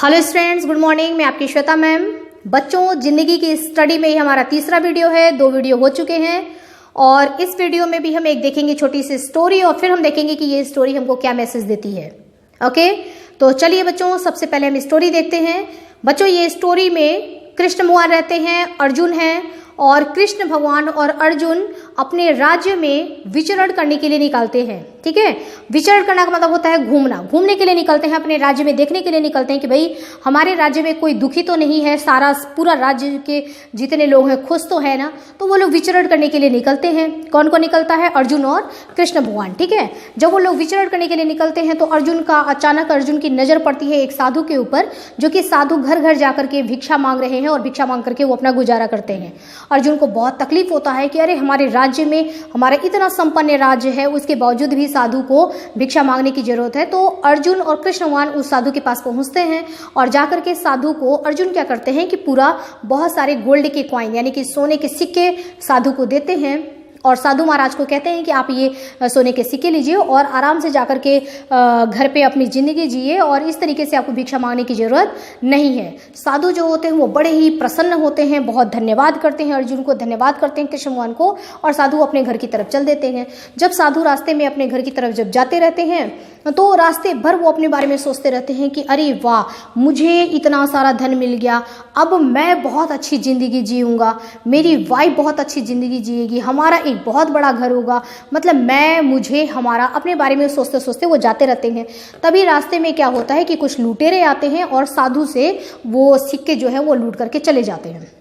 Hello students, good morning. मैं आपकी Shweta ma'am. बच्चों, जिंदगी की स्टडी में ये हमारा तीसरा वीडियो है। 2 वीडियो हो चुके हैं और इस वीडियो में भी हम एक देखेंगे छोटी सी स्टोरी और फिर हम देखेंगे कि ये स्टोरी हमको क्या मैसेज देती है। ओके, तो चलिए बच्चों, सबसे पहले हम स्टोरी देखते हैं। बच्चों, ये स्टोरी में कृष्ण भगवान रहते हैं, अर्जुन हैं और कृष्ण भगवान और अर्जुन अपने राज्य में विचरण करने के लिए निकलते हैं। ठीक है, विचरण करने का मतलब होता है घूमना। घूमने के लिए निकलते हैं, अपने राज्य में देखने के लिए निकलते हैं कि भाई हमारे राज्य में कोई दुखी तो नहीं है, सारा पूरा राज्य के जितने लोग हैं खुश तो है ना। तो वो लोग विचरण करने के लिए निकलते हैं। कौन कौन निकलता है? अर्जुन और कृष्ण भगवान। ठीक है, जब वो लोग विचरण करने के लिए निकलते हैं तो अचानक अर्जुन की नजर पड़ती है एक साधु के ऊपर, जो कि साधु घर घर जाकर के भिक्षा मांग रहे हैं और भिक्षा मांग करके वो अपना गुजारा करते हैं। अर्जुन को बहुत तकलीफ होता है कि अरे हमारे राज्य में, हमारा इतना संपन्न राज्य है, उसके बावजूद भी साधु को भिक्षा मांगने की जरूरत है। तो अर्जुन और कृष्ण भगवान उस साधु के पास पहुंचते हैं और जाकर के साधु को अर्जुन क्या करते हैं कि पूरा बहुत सारे गोल्ड के कॉइन यानी कि सोने के सिक्के साधु को देते हैं और साधु महाराज को कहते हैं कि आप ये सोने के सिक्के लीजिए और आराम से जाकर के घर पे अपनी ज़िंदगी जिए और इस तरीके से आपको भिक्षा मांगने की ज़रूरत नहीं है। साधु जो होते हैं वो बड़े ही प्रसन्न होते हैं, बहुत धन्यवाद करते हैं अर्जुन को, धन्यवाद करते हैं कृष्ण भगवान को और साधु अपने घर की तरफ चल देते हैं। जब साधु रास्ते में अपने घर की तरफ जब जाते रहते हैं तो रास्ते भर वो अपने बारे में सोचते रहते हैं कि अरे वाह, मुझे इतना सारा धन मिल गया, अब मैं बहुत अच्छी ज़िंदगी जीऊँगा, मेरी वाइफ बहुत अच्छी ज़िंदगी जिएगी, हमारा एक बहुत बड़ा घर होगा, मतलब मुझे हमारा अपने बारे में सोचते सोचते वो जाते रहते हैं। तभी रास्ते में क्या होता है कि कुछ लुटेरे आते हैं और साधु से वो सिक्के जो है वो लूट करके चले जाते हैं।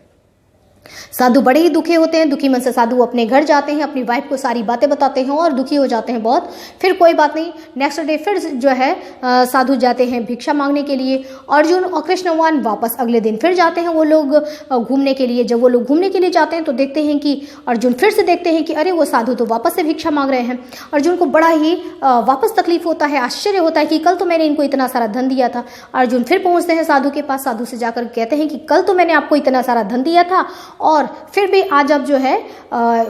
साधु बड़े ही दुखी होते हैं। दुखी मन से साधु अपने घर जाते हैं, अपनी वाइफ को सारी बातें बताते हैं और दुखी हो जाते हैं बहुत। फिर कोई बात नहीं, नेक्स्ट डे फिर जो है साधु जाते हैं भिक्षा मांगने के लिए। अर्जुन और कृष्ण भगवान वापस अगले दिन फिर जाते हैं वो लोग घूमने के लिए। जब वो लोग घूमने के लिए जाते हैं तो देखते हैं कि अर्जुन फिर से देखते हैं कि अरे वो साधु तो वापस से भिक्षा मांग रहे हैं। अर्जुन को बड़ा ही वापस तकलीफ होता है, आश्चर्य होता है कि कल तो मैंने इनको इतना सारा धन दिया था। अर्जुन फिर पहुंचते हैं साधु के पास, साधु से जाकर कहते हैं कि कल तो मैंने आपको इतना सारा धन दिया था और फिर भी आज आप जो है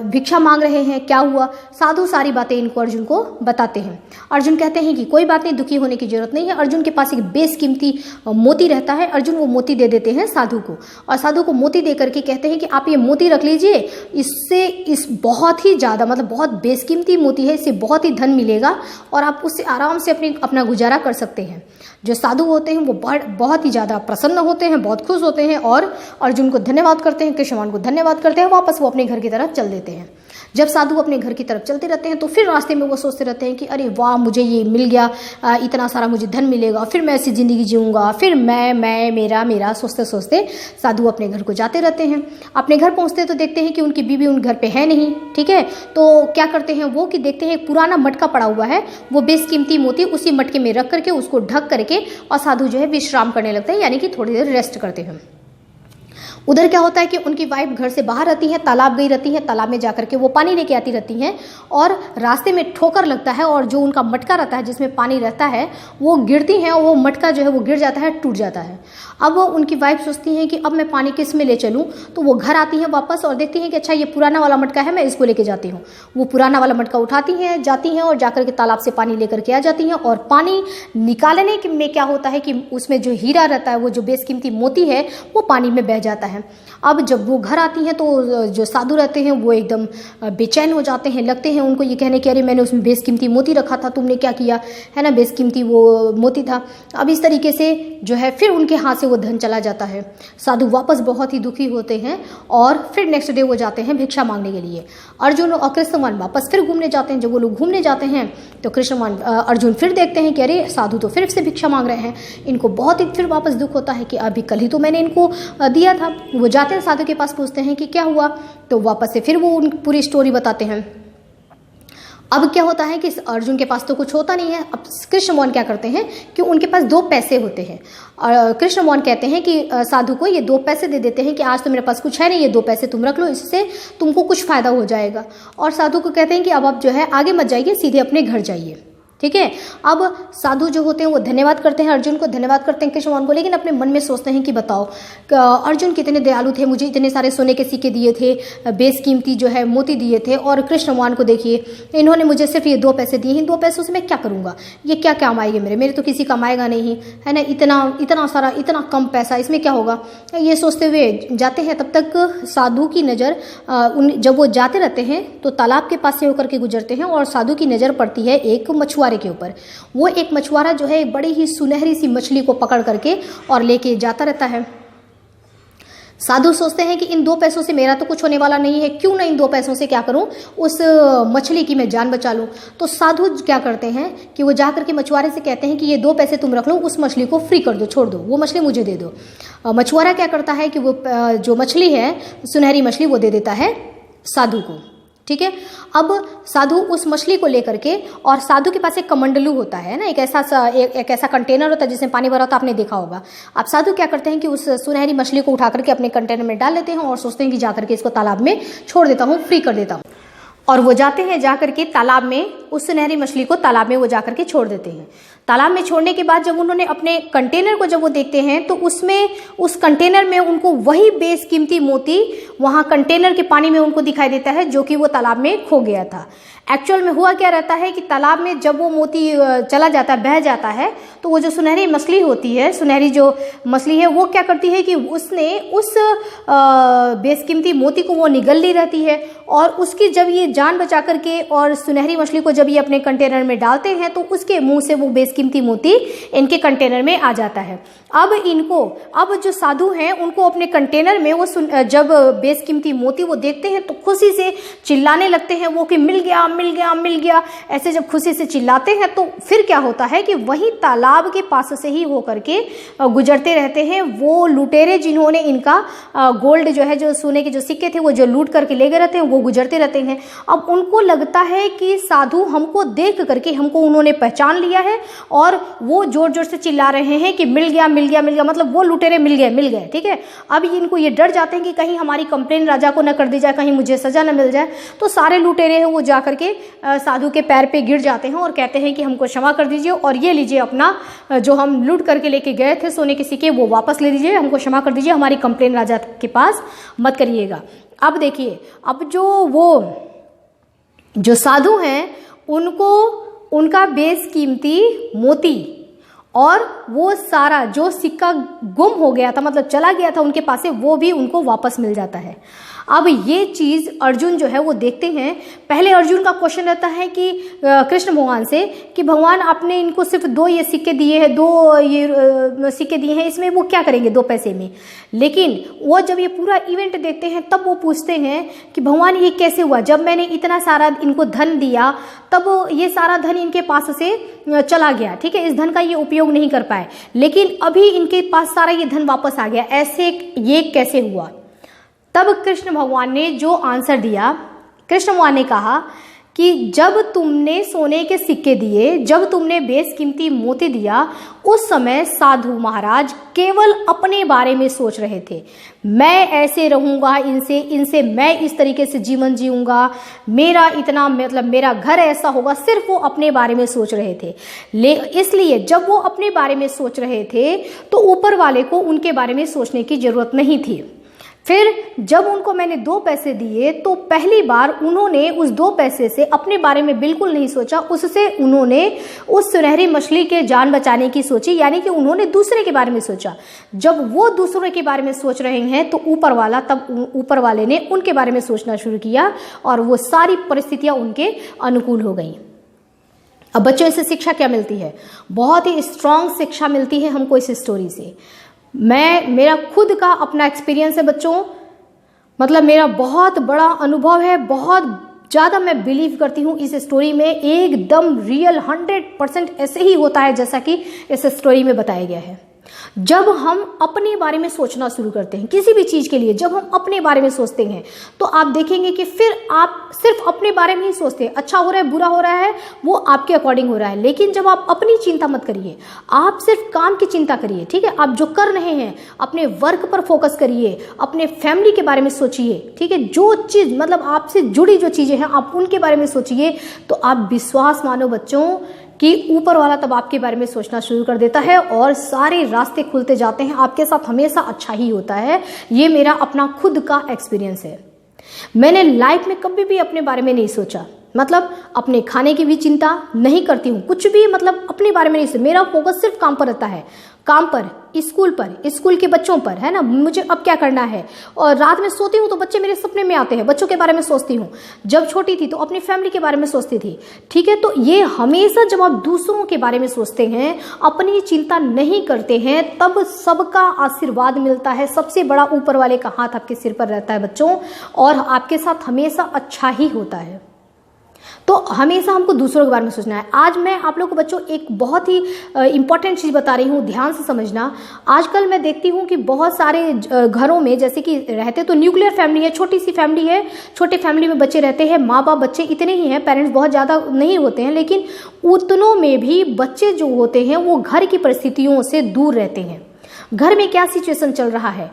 भिक्षा मांग रहे हैं, क्या हुआ? साधु सारी बातें इनको अर्जुन को बताते हैं। अर्जुन कहते हैं कि कोई बात नहीं, दुखी होने की जरूरत नहीं है। अर्जुन के पास एक बेशकीमती मोती रहता है। अर्जुन वो मोती दे देते हैं साधु को और साधु को मोती दे करके कहते हैं कि आप ये मोती रख लीजिए, इस बहुत ही ज़्यादा मतलब बहुत बेशकीमती मोती है, इससे बहुत ही धन मिलेगा और आप उससे आराम से अपना गुजारा कर सकते हैं। जो साधु होते हैं वो बहुत ही ज़्यादा प्रसन्न होते हैं, बहुत खुश होते हैं और अर्जुन को धन्यवाद करते हैं, कृष्ण भगवान को धन्यवाद करते हैं। वापस वो अपने घर की तरफ चल देते हैं। जब साधु अपने घर की तरफ चलते रहते हैं तो फिर रास्ते में वो सोचते रहते हैं कि अरे वाह, मुझे ये मिल गया, इतना सारा मुझे धन मिलेगा, फिर मैं ऐसी ज़िंदगी जीऊँगा, फिर मैं मेरा सोचते सोचते साधु अपने घर को जाते रहते हैं। अपने घर पहुँचते तो देखते हैं कि उनकी बीवी उन घर पे है नहीं। ठीक है, तो क्या करते हैं वो कि देखते हैं एक पुराना मटका पड़ा हुआ है, वो बेशकीमती मोती उसी मटके में रख करके उसको ढक करके और साधु जो है विश्राम करने लगते हैं, यानी कि थोड़ी देर रेस्ट करते हैं। उधर क्या होता है कि उनकी वाइफ घर से बाहर रहती है, तालाब गई रहती है, तालाब में जाकर के वो पानी लेके आती रहती हैं और रास्ते में ठोकर लगता है और जो उनका मटका रहता है जिसमें पानी रहता है वो गिरती हैं और वो मटका जो है वो गिर जाता है, टूट जाता है। अब उनकी वाइफ सोचती हैं कि अब मैं पानी किस में ले चलूँ, तो वो घर आती हैं वापस और देखती हैं कि अच्छा ये पुराना वाला मटका है, मैं इसको लेके जाती हूँ। वो पुराना वाला मटका उठाती हैं, जाती हैं और जाकर के तालाब से पानी लेकर के आ जाती हैं और पानी निकालने में क्या होता है कि उसमें जो हीरा रहता है, वो जो बेशकीमती मोती है, वो पानी में बह जाता है। अब जब वो घर आती हैं तो जो साधु रहते हैं वो एकदम बेचैन हो जाते हैं, लगते हैं उनको ये कहने कि अरे मैंने उसमें बेशकीमती मोती रखा था, तुमने क्या किया, है ना, बेशकीमती वो मोती था। अब इस तरीके से जो है फिर उनके हाथ से वो धन चला जाता है। साधु वापस बहुत ही दुखी होते हैं और फिर नेक्स्ट डे वो जाते हैं भिक्षा मांगने के लिए। अर्जुन और कृष्ण भगवान वापस फिर घूमने जाते हैं। जब वो लोग घूमने जाते हैं तो अर्जुन फिर देखते हैं कि अरे साधु तो फिर से भिक्षा मांग रहे हैं। इनको बहुत ही फिर वापस दुख होता है कि अभी कल ही तो मैंने इनको दिया था। वो जाते हैं साधु के पास, पूछते हैं कि क्या हुआ, तो वापस से फिर वो उन पूरी स्टोरी बताते हैं। अब क्या होता है कि अर्जुन के पास तो कुछ होता नहीं है। अब कृष्ण भगवान क्या करते हैं कि उनके पास 2 पैसे होते हैं और कृष्ण भगवान कहते हैं कि साधु को ये 2 पैसे दे देते हैं कि आज तो मेरे पास कुछ है नहीं, ये 2 पैसे तुम रख लो, इससे तुमको कुछ फायदा हो जाएगा। और साधु को कहते हैं कि अब आप जो है आगे मत जाइए, सीधे अपने घर जाइए। ठीक है। अब साधु जो होते हैं वो धन्यवाद करते हैं अर्जुन को, धन्यवाद करते हैं कृष्ण भगवान को, लेकिन अपने मन में सोचते हैं कि बताओ अर्जुन कितने दयालु थे, मुझे इतने सारे सोने के सिक्के दिए थे, बेशकीमती जो है मोती दिए थे, और कृष्ण भगवान को देखिए इन्होंने मुझे सिर्फ ये 2 पैसे दिए हैं, 2 पैसों से मैं क्या करूँगा, ये क्या काम आएंगे मेरे तो किसी काम आएगा नहीं है ना, इतना सारा इतना कम पैसा, इसमें क्या होगा, ये सोचते हुए जाते हैं। तब तक साधु की नज़र जब वो जाते रहते हैं तो तालाब के पास से होकर के गुजरते हैं और साधु की नज़र पड़ती है एक मछुआरे के ऊपर। वो एक मछुआरा जो है बड़ी ही सुनहरी सी मछली को पकड़ करके और लेके जाता रहता है। साधु सोचते हैं कि इन 2 पैसों से मेरा तो कुछ होने वाला नहीं है, क्यों ना इन 2 पैसों से क्या करूं, उस मछली की मैं जान बचा लूं। तो साधु क्या करते हैं कि वो जाकर के मछुआरे से कहते हैं कि ये 2 पैसे तुम रख लो, उस मछली को फ्री कर दो, छोड़ दो, वो मछली मुझे दे दो। मछुआरा क्या करता है कि वो जो मछली है सुनहरी मछली वो दे देता है साधु को, ठीक है। अब साधु उस मछली को लेकर के, और साधु के पास एक कमंडलू होता है ना, एक ऐसा कंटेनर होता है जिसमें पानी भरा होता है, आपने देखा होगा। अब साधु क्या करते हैं कि उस सुनहरी मछली को उठा करके अपने कंटेनर में डाल लेते हैं और सोचते हैं कि जाकर के इसको तालाब में छोड़ देता हूँ, फ्री कर देता हूँ। और वो जाते हैं जाकर के तालाब में, उस सुनहरी मछली को तालाब में वो जाकर के छोड़ देते हैं। तालाब में छोड़ने के बाद जब उन्होंने अपने कंटेनर को जब वो देखते हैं तो उसमें उस कंटेनर में उनको वही बेशकीमती मोती वहाँ कंटेनर के पानी में उनको दिखाई देता है जो कि वो तालाब में खो गया था। एक्चुअल में हुआ क्या रहता है कि तालाब में जब वो मोती चला जाता है, बह जाता है, तो वो जो सुनहरी मछली होती है, सुनहरी जो मछली है, वो क्या करती है कि उसने उस बेशकीमती मोती को वो निगल ली रहती है, और उसकी जब ये जान बचा करके और सुनहरी मछली को जब ये अपने कंटेनर में डालते हैं तो उसके मुंह से वो बेशकीमती मोती इनके कंटेनर में आ जाता है। अब जो साधु हैं उनको अपने कंटेनर में वो जब बेशकीमती मोती वो देखते हैं तो खुशी से चिल्लाने लगते हैं वो कि मिल गया मिल गया मिल गया। ऐसे जब खुशी से चिल्लाते हैं तो फिर क्या होता है कि वही तालाब के पास से ही होकर के गुजरते रहते हैं वो लुटेरे जिन्होंने इनका गोल्ड जो है, जो सोने के जो सिक्के थे वो जो लूट करके ले गए रहते हैं, वो गुजरते रहते हैं। अब उनको लगता है कि साधु हमको देख करके हमको उन्होंने पहचान लिया है और वो जोर जोर से चिल्ला रहे हैं कि मिल गया मिल गया मिल गया, मतलब वो लुटेरे मिल गए, ठीक है। अब इनको ये डर जाते हैं कि कहीं हमारी कंप्लेन राजा को न कर दी जाए, कहीं मुझे सजा न मिल जाए। तो सारे लुटेरे हैं वो जा करके साधु के पैर पे गिर जाते हैं और कहते हैं कि हमको क्षमा कर दीजिए और ये लीजिए अपना जो हम लूट करके लेके गए थे सोने के सिक्के वो वापस ले लीजिए, हमको क्षमा कर दीजिए, हमारी कंप्लेन राजा के पास मत करिएगा। अब देखिए, अब जो साधु हैं उनको उनका बेशकीमती मोती और वो सारा जो सिक्का गुम हो गया था, मतलब चला गया था उनके पास से, वो भी उनको वापस मिल जाता है। अब ये चीज़ अर्जुन जो है वो देखते हैं। पहले अर्जुन का क्वेश्चन रहता है कि कृष्ण भगवान से कि भगवान आपने इनको सिर्फ 2 ये सिक्के दिए हैं, 2 ये सिक्के दिए हैं, इसमें वो क्या करेंगे 2 पैसे में। लेकिन वो जब ये पूरा इवेंट देखते हैं तब वो पूछते हैं कि भगवान ये कैसे हुआ, जब मैंने इतना सारा इनको धन दिया तब ये सारा धन इनके पास से चला गया, ठीक है, इस धन का ये उपयोग नहीं कर पाए, लेकिन अभी इनके पास सारा ये धन वापस आ गया, ऐसे ये कैसे हुआ। तब कृष्ण भगवान ने जो आंसर दिया, कृष्ण भगवान ने कहा कि जब तुमने सोने के सिक्के दिए, जब तुमने बेशकीमती मोती दिया, उस समय साधु महाराज केवल अपने बारे में सोच रहे थे। मैं ऐसे रहूँगा इनसे मैं इस तरीके से जीवन जीऊँगा, मेरा इतना मतलब मेरा घर ऐसा होगा, सिर्फ वो अपने बारे में सोच रहे थे। इसलिए जब वो अपने बारे में सोच रहे थे तो ऊपर वाले को उनके बारे में सोचने की जरूरत नहीं थी। फिर जब उनको मैंने 2 पैसे दिए तो पहली बार उन्होंने उस 2 पैसे से अपने बारे में बिल्कुल नहीं सोचा, उससे उन्होंने उस सुनहरी मछली के जान बचाने की सोची, यानी कि उन्होंने दूसरे के बारे में सोचा। जब वो दूसरे के बारे में सोच रहे हैं तो ऊपर वाले ने उनके बारे में सोचना शुरू किया और वो सारी परिस्थितियां उनके अनुकूल हो गई। अब बच्चों, इससे शिक्षा क्या मिलती है? बहुत ही स्ट्रांग शिक्षा मिलती है हमको इस स्टोरी से। मेरा खुद का अपना एक्सपीरियंस है बच्चों, मतलब मेरा बहुत बड़ा अनुभव है, बहुत ज़्यादा मैं बिलीव करती हूँ इस स्टोरी में, एकदम रियल 100% ऐसे ही होता है जैसा कि इस स्टोरी में बताया गया है। जब हम अपने बारे में सोचना शुरू करते हैं किसी भी चीज़ के लिए, जब हम अपने बारे में सोचते हैं तो आप देखेंगे कि फिर आप सिर्फ अपने बारे में ही सोचते हैं, अच्छा हो रहा है बुरा हो रहा है वो आपके अकॉर्डिंग हो रहा है। लेकिन जब आप अपनी चिंता मत करिए, आप सिर्फ काम की चिंता करिए, ठीक है, आप जो कर रहे हैं अपने वर्क पर फोकस करिए, अपने फैमिली के बारे में सोचिए, ठीक है, जो चीज़ मतलब आपसे जुड़ी जो चीज़ें हैं आप उनके बारे में सोचिए, तो आप विश्वास मानो बच्चों कि ऊपर वाला तब आपके बारे में सोचना शुरू कर देता है और सारे रास्ते खुलते जाते हैं। आपके साथ हमेशा अच्छा ही होता है। ये मेरा अपना खुद का एक्सपीरियंस है। मैंने लाइफ में कभी भी अपने बारे में नहीं सोचा, मतलब अपने खाने की भी चिंता नहीं करती हूँ, कुछ भी मतलब अपने बारे में नहीं सोचा। मेरा फोकस सिर्फ काम पर रहता है, काम पर, स्कूल के बच्चों पर, है ना, मुझे अब क्या करना है। और रात में सोती हूँ तो बच्चे मेरे सपने में आते हैं, बच्चों के बारे में सोचती हूँ। जब छोटी थी तो अपनी फैमिली के बारे में सोचती थी, ठीक है। तो ये हमेशा जब आप दूसरों के बारे में सोचते हैं, अपनी चिंता नहीं करते हैं, तब सबका आशीर्वाद मिलता है। सबसे बड़ा ऊपर वाले का हाथ आपके सिर पर रहता है बच्चों, और आपके साथ हमेशा अच्छा ही होता है। तो हमेशा हमको दूसरों के बारे में सोचना है। आज मैं आप लोगों को बच्चों एक बहुत ही इंपॉर्टेंट चीज़ बता रही हूँ, ध्यान से समझना। आजकल मैं देखती हूँ कि बहुत सारे घरों में, जैसे कि रहते तो न्यूक्लियर फैमिली है, छोटी सी फैमिली है, छोटे फैमिली में बच्चे रहते हैं, माँ बाप बच्चे इतने ही हैं, पेरेंट्स बहुत ज़्यादा नहीं होते हैं, लेकिन उतनों में भी बच्चे जो होते हैं वो घर की परिस्थितियों से दूर रहते हैं। घर में क्या सिचुएशन चल रहा है,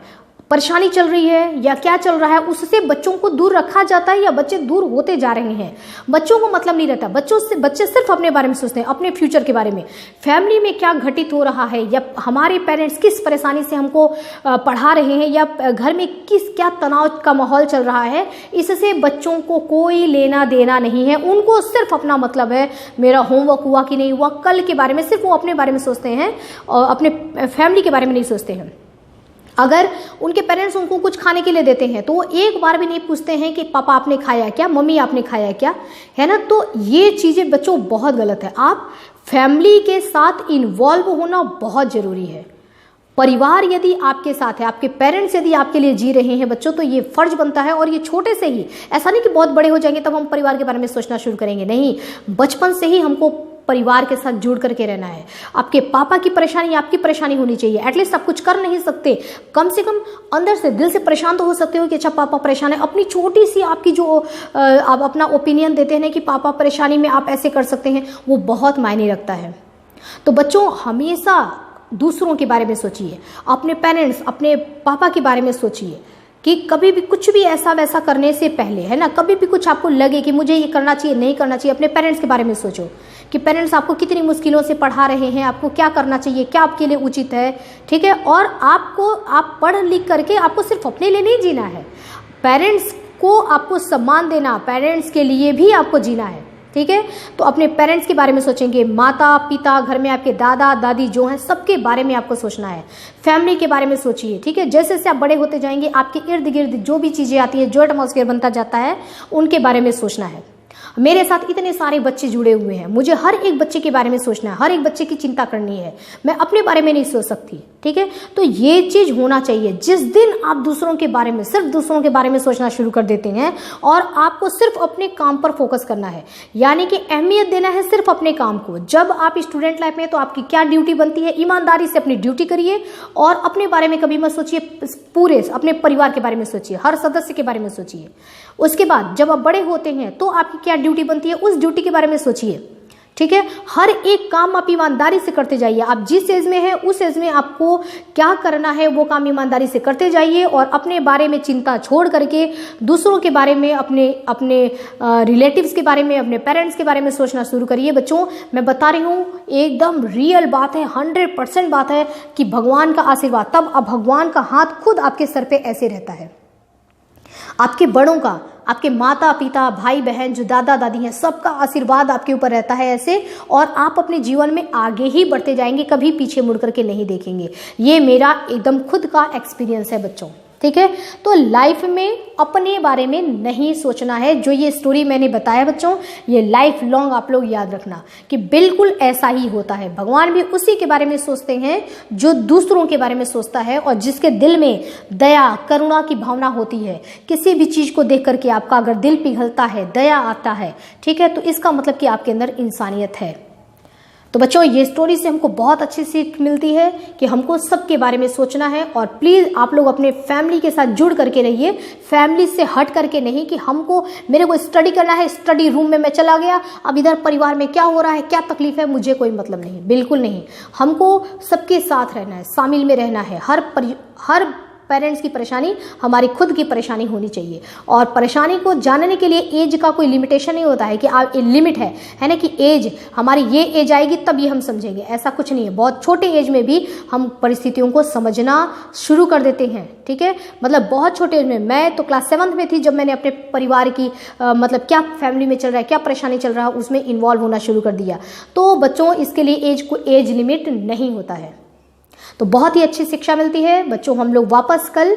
परेशानी चल रही है या क्या चल रहा है, उससे बच्चों को दूर रखा जाता है या बच्चे दूर होते जा रहे हैं। बच्चों को मतलब नहीं रहता, बच्चे सिर्फ अपने बारे में सोचते हैं, अपने फ्यूचर के बारे में, फैमिली में क्या घटित हो रहा है, या हमारे पेरेंट्स किस परेशानी से हमको पढ़ा रहे हैं, या घर में क्या तनाव का माहौल चल रहा है, इससे बच्चों को कोई लेना देना नहीं है। उनको सिर्फ अपना मतलब है, मेरा होमवर्क हुआ कि नहीं हुआ, कल के बारे में सिर्फ वो अपने बारे में सोचते हैं और अपने फैमिली के बारे में नहीं सोचते हैं। अगर उनके पेरेंट्स उनको कुछ खाने के लिए देते हैं तो वो एक बार भी नहीं पूछते हैं कि पापा आपने खाया क्या, मम्मी आपने खाया क्या, है ना। तो ये चीज़ें बच्चों बहुत गलत है। आप फैमिली के साथ इन्वॉल्व होना बहुत ज़रूरी है। परिवार यदि आपके साथ है, आपके पेरेंट्स यदि आपके लिए जी रहे हैं बच्चों, तो ये फर्ज बनता है। और ये छोटे से ही, ऐसा नहीं कि बहुत बड़े हो जाएंगे तब हम परिवार के बारे में सोचना शुरू करेंगे, नहीं, बचपन से ही हमको परिवार के साथ जुड़ करके रहना है। आपके पापा की परेशानी आपकी परेशानी होनी चाहिए। एटलीस्ट आप कुछ कर नहीं सकते, कम से कम अंदर से दिल से परेशान तो हो सकते हो कि अच्छा पापा परेशान है। अपनी छोटी सी आपकी जो आप अपना ओपिनियन देते हैं कि पापा परेशानी में आप ऐसे कर सकते हैं, वो बहुत मायने रखता है। तो बच्चों हमेशा दूसरों के बारे में सोचिए, अपने पेरेंट्स, अपने पापा के बारे में सोचिए कि कभी भी कुछ भी ऐसा वैसा करने से पहले, है ना, कभी भी कुछ आपको लगे कि मुझे ये करना चाहिए नहीं करना चाहिए, अपने पेरेंट्स के बारे में सोचो कि पेरेंट्स आपको कितनी मुश्किलों से पढ़ा रहे हैं, आपको क्या करना चाहिए, क्या आपके लिए उचित है, ठीक है। और आप पढ़ लिख करके आपको सिर्फ अपने लिए नहीं जीना है, पेरेंट्स को आपको सम्मान देना, पेरेंट्स के लिए भी आपको जीना है, ठीक है। तो अपने पेरेंट्स के बारे में सोचेंगे, माता पिता, घर में आपके दादा दादी जो हैं, सबके बारे में आपको सोचना है। फैमिली के बारे में सोचिए, ठीक है। जैसे जैसे आप बड़े होते जाएंगे, आपके इर्द गिर्द जो भी चीज़ें आती हैं, जो एटमॉस्फेयर बनता जाता है, उनके बारे में सोचना है। मेरे साथ इतने सारे बच्चे जुड़े हुए हैं, मुझे हर एक बच्चे के बारे में सोचना है, हर एक बच्चे की चिंता करनी है, मैं अपने बारे में नहीं सोच सकती, ठीक है। तो ये चीज़ होना चाहिए। जिस दिन आप दूसरों के बारे में, सिर्फ दूसरों के बारे में सोचना शुरू कर देते हैं और आपको सिर्फ अपने काम पर फोकस करना है, यानी कि अहमियत देना है सिर्फ अपने काम को। जब आप स्टूडेंट लाइफ में, तो आपकी क्या ड्यूटी बनती है, ईमानदारी से अपनी ड्यूटी करिए और अपने बारे में कभी मत सोचिए, पूरे अपने परिवार के बारे में सोचिए, हर सदस्य के बारे में सोचिए। उसके बाद जब आप बड़े होते हैं तो आपकी क्या ड्यूटी बनती है, उस ड्यूटी के बारे में सोचिए, ठीक है। हर एक काम आप ईमानदारी से करते जाइए। आप जिस एज में हैं उस एज में आपको क्या करना है वो काम ईमानदारी से करते जाइए और अपने बारे में चिंता छोड़ करके दूसरों के बारे में, अपने रिलेटिव्स के बारे में, अपने पेरेंट्स के बारे में सोचना शुरू करिए। बच्चों मैं बता रही हूँ, एकदम रियल बात है, 100% बात है कि भगवान का आशीर्वाद, तब अब भगवान का हाथ खुद आपके सर पे ऐसे रहता है, आपके बड़ों का, आपके माता पिता, भाई बहन, जो दादा दादी हैं, सबका आशीर्वाद आपके ऊपर रहता है ऐसे, और आप अपने जीवन में आगे ही बढ़ते जाएंगे, कभी पीछे मुड़ करके नहीं देखेंगे। ये मेरा एकदम खुद का एक्सपीरियंस है बच्चों, ठीक है। तो लाइफ में अपने बारे में नहीं सोचना है। जो ये स्टोरी मैंने बताया बच्चों, ये लाइफ लॉन्ग आप लोग याद रखना कि बिल्कुल ऐसा ही होता है। भगवान भी उसी के बारे में सोचते हैं जो दूसरों के बारे में सोचता है और जिसके दिल में दया करुणा की भावना होती है। किसी भी चीज़ को देख करके आपका अगर दिल पिघलता है, दया आता है, ठीक है, तो इसका मतलब कि आपके अंदर इंसानियत है। तो बच्चों ये स्टोरी से हमको बहुत अच्छी सीख मिलती है कि हमको सबके बारे में सोचना है। और प्लीज़ आप लोग अपने फैमिली के साथ जुड़ करके रहिए, फैमिली से हट करके नहीं कि मेरे को स्टडी करना है, स्टडी रूम में मैं चला गया, अब इधर परिवार में क्या हो रहा है, क्या तकलीफ है, मुझे कोई मतलब नहीं, बिल्कुल नहीं। हमको सबके साथ रहना है, शामिल में रहना है, हर पेरेंट्स की परेशानी हमारी खुद की परेशानी होनी चाहिए। और परेशानी को जानने के लिए एज का कोई लिमिटेशन नहीं होता है कि आप लिमिट है ना, कि एज हमारी ये एज आएगी तब ये हम समझेंगे, ऐसा कुछ नहीं है। बहुत छोटे एज में भी हम परिस्थितियों को समझना शुरू कर देते हैं, ठीक है। मतलब बहुत छोटे एज में, मैं तो क्लास 7th में थी जब मैंने अपने परिवार की मतलब क्या फैमिली में चल रहा है, क्या परेशानी चल रहा है, उसमें इन्वॉल्व होना शुरू कर दिया। तो बच्चों इसके लिए एज लिमिट नहीं होता है। तो बहुत ही अच्छी शिक्षा मिलती है बच्चों। हम लोग वापस कल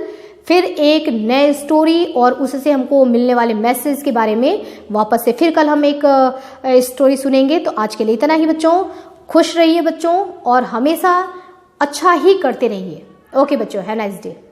फिर एक नए स्टोरी और उससे हमको मिलने वाले मैसेज के बारे में वापस से फिर कल हम एक स्टोरी सुनेंगे। तो आज के लिए इतना ही बच्चों। खुश रहिए बच्चों और हमेशा अच्छा ही करते रहिए। ओके बच्चों, हैव नाइस डे।